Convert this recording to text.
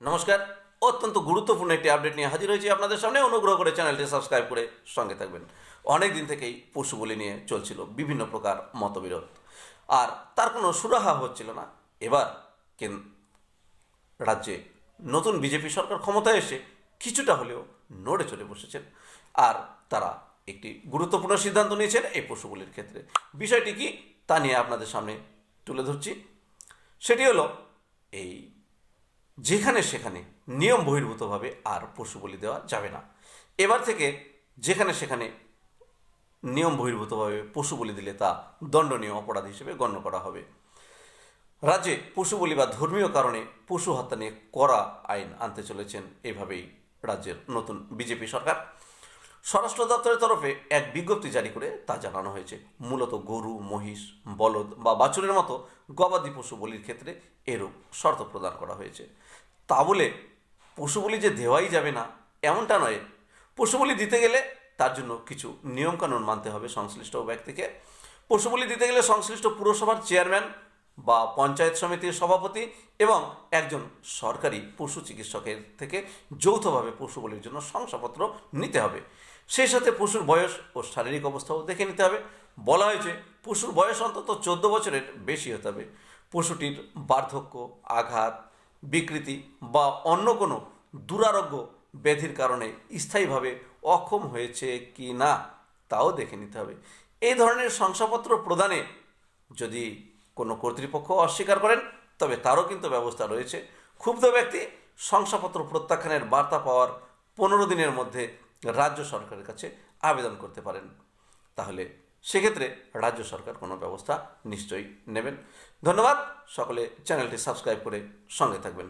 নমস্কার। অত্যন্ত গুরুত্বপূর্ণ একটি আপডেট নিয়ে হাজির হয়েছি আপনাদের সামনে। অনুগ্রহ করে চ্যানেলটি সাবস্ক্রাইব করে সঙ্গে থাকবেন। অনেক দিন থেকেই পশু বলি নিয়ে চলছিল বিভিন্ন প্রকার মতবিরোধ, আর তার কোনো সুরাহা হচ্ছিল না। এবার রাজ্যে নতুন বিজেপি সরকার ক্ষমতায় এসে কিছুটা হলেও নড়ে চড়ে বসেছেন, আর তারা একটি গুরুত্বপূর্ণ সিদ্ধান্ত নিয়েছেন এই পশু বলির ক্ষেত্রে। বিষয়টি কি তা নিয়ে আপনাদের সামনে তুলে ধরছি। সেটি হলো এই যেখানে সেখানে নিয়ম বহির্ভূতভাবে আর পশু বলি দেওয়া যাবে না। এবার থেকে যেখানে সেখানে নিয়ম বহির্ভূতভাবে পশু বলি দিলে তা দণ্ডনীয় অপরাধ হিসেবে গণ্য করা হবে। রাজ্যে পশু বলি বা ধর্মীয় কারণে পশু হত্যা নিয়ে কড়া আইন আনতে চলেছেন এভাবেই রাজ্যের নতুন বিজেপি সরকার। স্বরাষ্ট্র দপ্তরের তরফে এক বিজ্ঞপ্তি জারি করে তা জানানো হয়েছে। মূলত গরু, মহিষ, বলদ বা বাছুরের মতো গবাদি পশু বলির ক্ষেত্রে এরূপ শর্ত প্রদান করা হয়েছে। তা বলে পশু বলি যে দেওয়াই যাবে না এমনটা নয়। পশু বলি দিতে গেলে তার জন্য কিছু নিয়মকানুন মানতে হবে সংশ্লিষ্ট ব্যক্তিকে। পশু বলি দিতে গেলে সংশ্লিষ্ট পুরসভার চেয়ারম্যান বা পঞ্চায়েত সমিতির সভাপতি এবং একজন সরকারি পশু চিকিৎসকের থেকে যৌথভাবে পশু বলির জন্য শংসাপত্র নিতে হবে। সেই সাথে পশুর বয়স ও শারীরিক অবস্থাও দেখে নিতে হবে। বলা হয়েছে পশুর বয়স অন্তত 14 বছরের বেশি হতে হবে। পশুটির বার্ধক্য, আঘাত, বিকৃতি বা অন্য কোনো দুরারোগ্য ব্যাধির কারণে স্থায়ীভাবে অক্ষম হয়েছে কি না তাও দেখে নিতে হবে। এই ধরনের শংসাপত্র প্রদানে যদি কোনো কর্তৃপক্ষ অস্বীকার করেন তবে তারও কিন্তু ব্যবস্থা রয়েছে। ক্ষুব্ধ ব্যক্তি শংসাপত্র প্রত্যাখ্যানের বার্তা পাওয়ার 15 দিনের মধ্যে রাজ্য সরকারের কাছে আবেদন করতে পারেন। তাহলে সেক্ষেত্রে রাজ্য সরকার কোনো ব্যবস্থা নিশ্চয়ই নেবেন। ধন্যবাদ। সকলে চ্যানেলটি সাবস্ক্রাইব করে সঙ্গে থাকবেন।